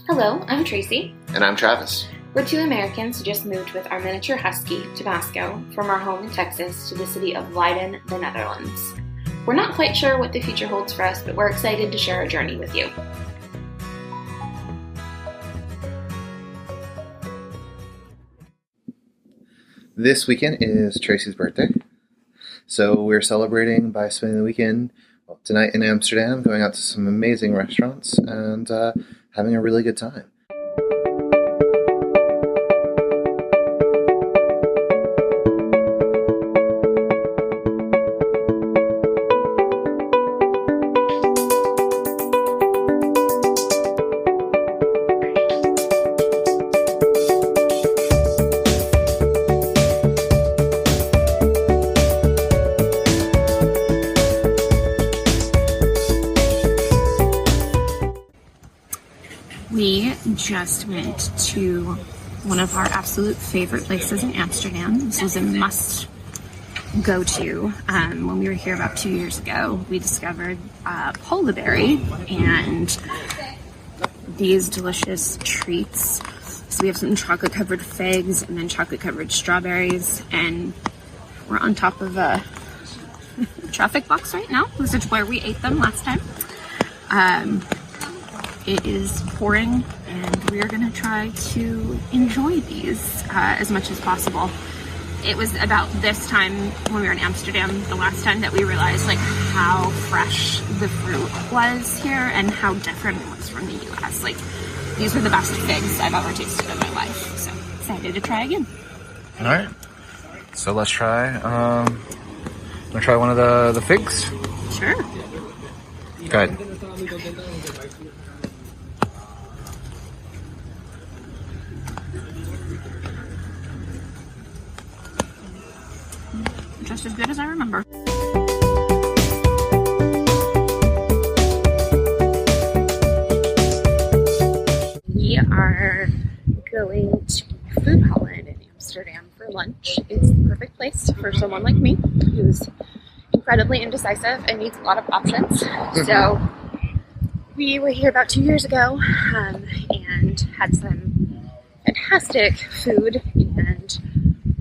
Hello, I'm Tracey. And I'm Travis. We're two Americans who just moved with our Miniature Husky, Tabasco, from our home in Texas to the city of Leiden, the Netherlands. We're not quite sure what the future holds for us, but we're excited to share our journey with you. This weekend is Tracey's birthday, so we're celebrating by spending the weekend tonight in Amsterdam, going out to some amazing restaurants, and having a really good time. We just went to one of our absolute favorite places in Amsterdam. This was a must go to. When we were here about 2 years ago, we discovered Polaberry and these delicious treats. So we have some chocolate covered figs and then chocolate covered strawberries, and we're on top of a traffic box right now. This is where we ate them last time. It is pouring, and we are going to try to enjoy these as much as possible. It was about this time when we were in Amsterdam, the last time, that we realized like how fresh the fruit was here and how different it was from the US. Like, these were the best figs I've ever tasted in my life. So excited to try again. All right, so let's try. Want to try one of the figs? Sure. Go ahead. Just as good as I remember. We are going to Foodhallen in Amsterdam for lunch. It's the perfect place for someone like me who's incredibly indecisive and needs a lot of options. So we were here about 2 years ago and had some fantastic food, and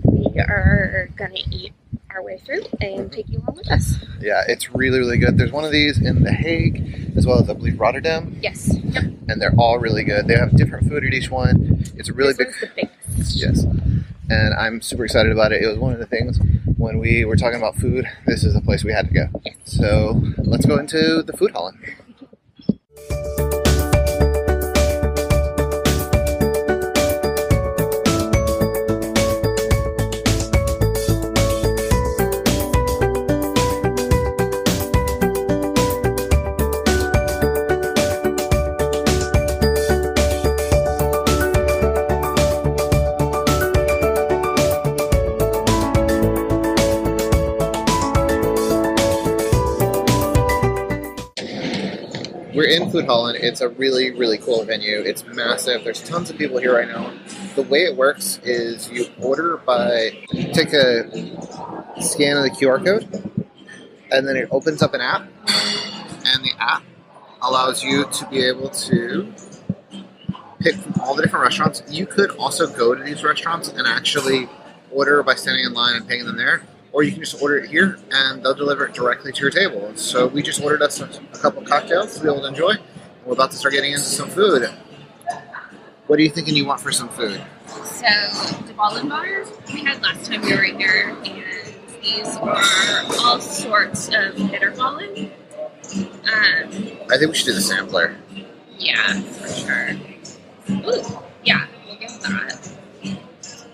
we are gonna eat our way through and take you along with us. Yeah, it's really, really good. There's one of these in The Hague, as well as, I believe, Rotterdam. Yes. Yep. And they're all really good. They have different food at each one. It's a really This one's the biggest. Yes. And I'm super excited about it. It was one of the things when we were talking about food, this is a place we had to go. Yes. So let's go into the Foodhallen. We're in Foodhallen. It's a really, really cool venue. It's massive. There's tons of people here right now. The way it works is you order by, take a scan of the QR code, and then it opens up an app, and the app allows you to be able to pick from all the different restaurants. You could also go to these restaurants and actually order by standing in line and paying them there. Or you can just order it here, and they'll deliver it directly to your table. So we just ordered us a couple cocktails to be able to enjoy. We're about to start getting into some food. What are you thinking you want for some food? So, the ballen bar we had last time we were here, and these are all sorts of bitterballen. I think we should do the sampler. Yeah, for sure. Ooh, yeah, we'll get that.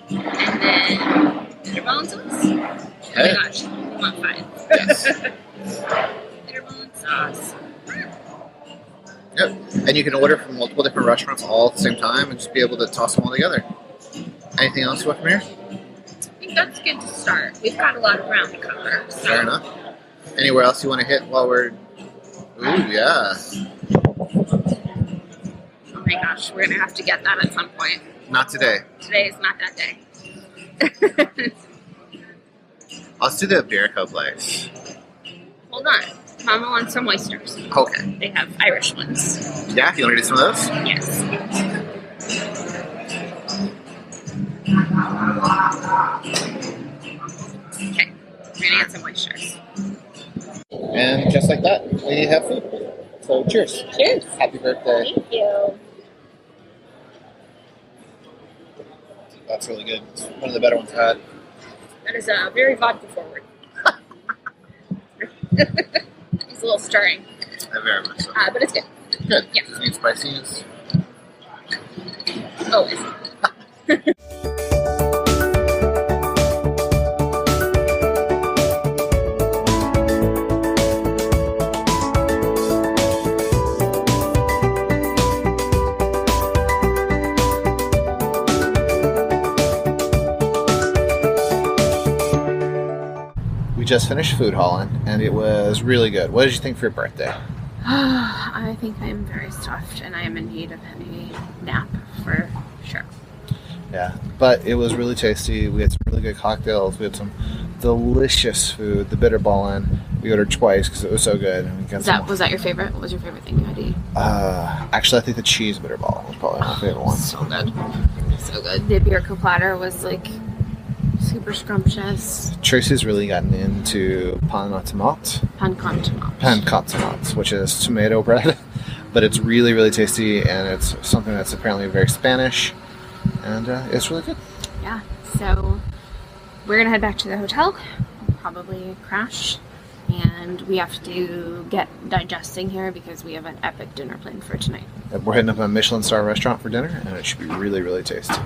And then bitterballen sauce. Oh my gosh, we want 5. Yes. Bitterballen sauce. Yep. And you can order from multiple different restaurants all at the same time and just be able to toss them all together. Anything else you want from here? I think that's good to start. We've got a lot of ground to cover. So. Fair enough. Anywhere else you want to hit while we're... Ooh, yeah. Oh my gosh, we're going to have to get that at some point. Not today. Today is not that day. Let's do the Iberico place. Hold on. Mama wants some oysters. Okay. They have Irish ones. Yeah, you want to do some of those? Yes. Cheers. Cheers. Happy birthday. Thank you. That's really good. It's one of the better ones I've had. That is very vodka forward. It's a little stirring. Very much so. But it's good. Good. Yeah. Does it need spiciness? Always. We just finished Foodhallen, and it was really good. What did you think for your birthday? I think I'm very stuffed and I am in need of a nap for sure. Yeah, but it was really tasty. We had some really good cocktails. We had some delicious food. The bitter ballin, we ordered twice because it was so good. And we got Was that your favorite? What was your favorite thing you had to eat? Actually, I think the cheese bitter ballin was probably my favorite one. So good. So good. The Birka platter was like super scrumptious. Tracy's really gotten into pan tomat, which is tomato bread, but it's really, really tasty, and it's something that's apparently very Spanish, and it's really good. Yeah, so we're gonna head back to the hotel, probably crash, and we have to get digesting here because we have an epic dinner planned for tonight. We're heading up to a Michelin star restaurant for dinner, and it should be really, really tasty.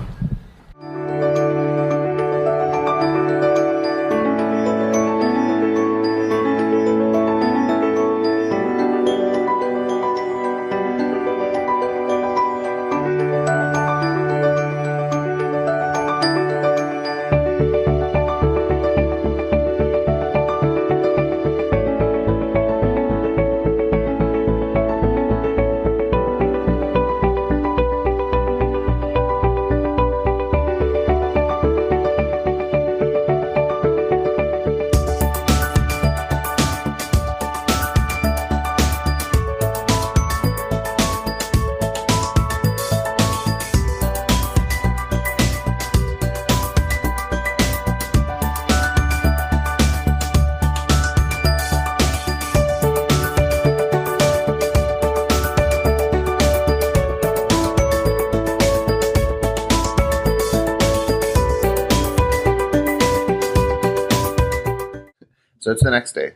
So it's the next day.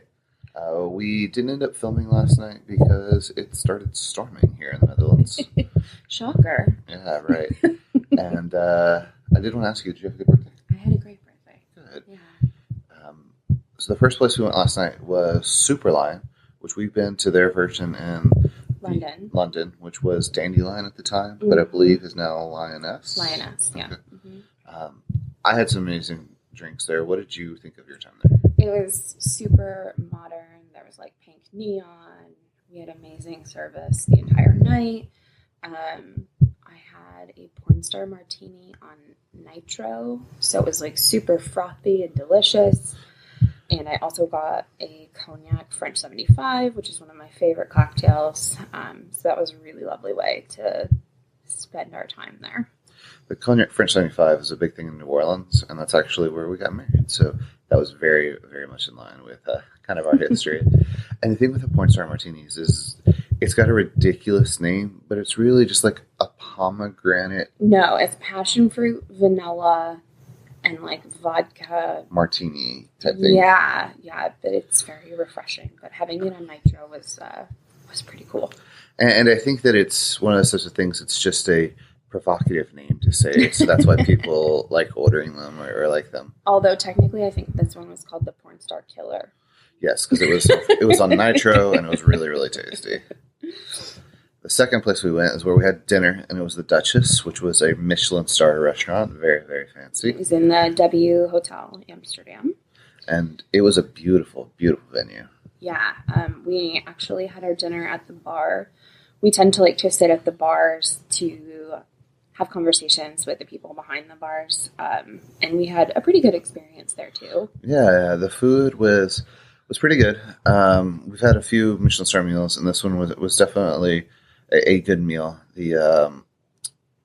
We didn't end up filming last night because it started storming here in the Netherlands. Shocker. Yeah, right. And I did want to ask you, did you have a good birthday? I had a great birthday. Good. Yeah. So the first place we went last night was Super Lyan, which we've been to their version in London, which was Dandelion at the time, but I believe is now Lioness. Lioness, yeah. Okay. Mm-hmm. I had some amazing drinks there. What did you think of your time there? It was super modern. There was like pink neon. We had amazing service the entire night. I had a porn star martini on nitro, so it was like super frothy and delicious. And I also got a cognac French 75, which is one of my favorite cocktails. So that was a really lovely way to spend our time there. The cognac French 75 is a big thing in New Orleans, and that's actually where we got married. So that was very, very much in line with kind of our history. And the thing with the porn star martinis is it's got a ridiculous name, but it's really just like a pomegranate. No, it's passion fruit, vanilla, and like vodka martini type thing. Yeah, but it's very refreshing. But having it on nitro was pretty cool. And I think that it's one of those sorts of things. It's just a provocative name to say, so that's why people like ordering them or like them. Although technically, I think this one was called the Porn Star Killer. Yes, because it was on nitro and it was really, really tasty. The second place we went is where we had dinner, and it was the Duchess, which was a Michelin star restaurant, very, very fancy. It was in the W Hotel Amsterdam, and it was a beautiful, beautiful venue. Yeah, we actually had our dinner at the bar. We tend to like to sit at the bars to have conversations with the people behind the bars, and we had a pretty good experience there too. Yeah, the food was pretty good. We've had a few Michelin star meals, and this one was definitely a good meal.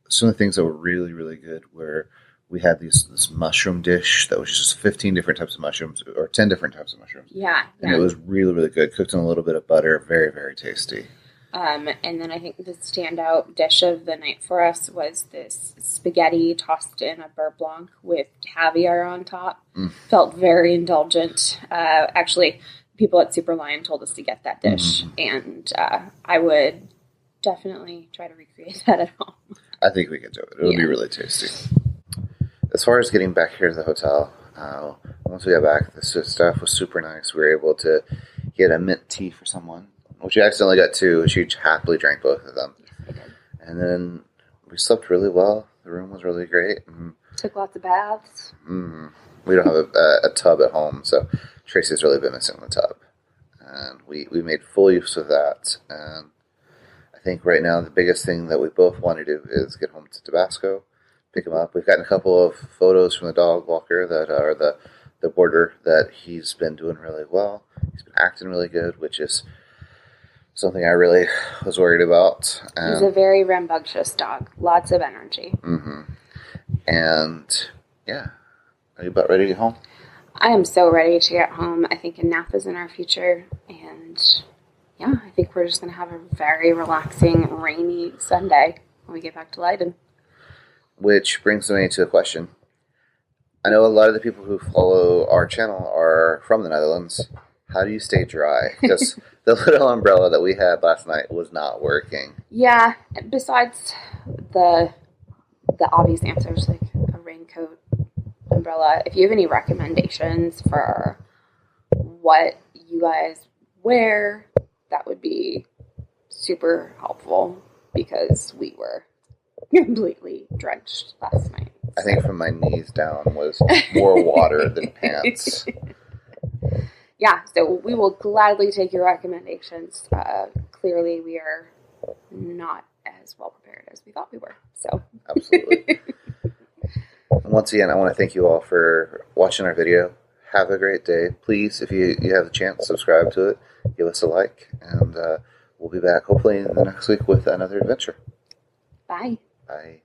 Some of the things that were really, really good were we had this mushroom dish that was just 15 different types of mushrooms, or 10 different types of mushrooms. Yeah. And it was really, really good. Cooked in a little bit of butter. Very, very tasty. And then I think the standout dish of the night for us was this spaghetti tossed in a beurre blanc with caviar on top. Felt very indulgent. Actually, people at Super Lyan told us to get that dish, and I would definitely try to recreate that at home. I think we can do it. It'll be really tasty. As far as getting back here to the hotel, once we got back, the staff was super nice. We were able to get a mint tea for someone, which we accidentally got two, and she happily drank both of them. And then we slept really well. The room was really great. Took lots of baths. We don't have a tub at home, so Tracy's really been missing the tub. And we made full use of that. And I think right now the biggest thing that we both want to do is get home to Tabasco, pick him up. We've gotten a couple of photos from the dog walker that are the border that he's been doing really well. He's been acting really good, which is something I really was worried about. He's a very rambunctious dog. Lots of energy. And, yeah. Are you about ready to get home? I am so ready to get home. I think a nap is in our future. And, yeah, I think we're just going to have a very relaxing, rainy Sunday when we get back to Leiden. Which brings me to a question. I know a lot of the people who follow our channel are from the Netherlands. How do you stay dry? Because the little umbrella that we had last night was not working. Yeah, besides the obvious answers, like a raincoat, umbrella, if you have any recommendations for what you guys wear, that would be super helpful, because we were completely drenched last night. I think from my knees down was more water than pants. Yeah, so we will gladly take your recommendations. Clearly, we are not as well prepared as we thought we were. So absolutely. Once again, I want to thank you all for watching our video. Have a great day. Please, if you have the chance, subscribe to it. Give us a like. And we'll be back hopefully in the next week with another adventure. Bye. Bye.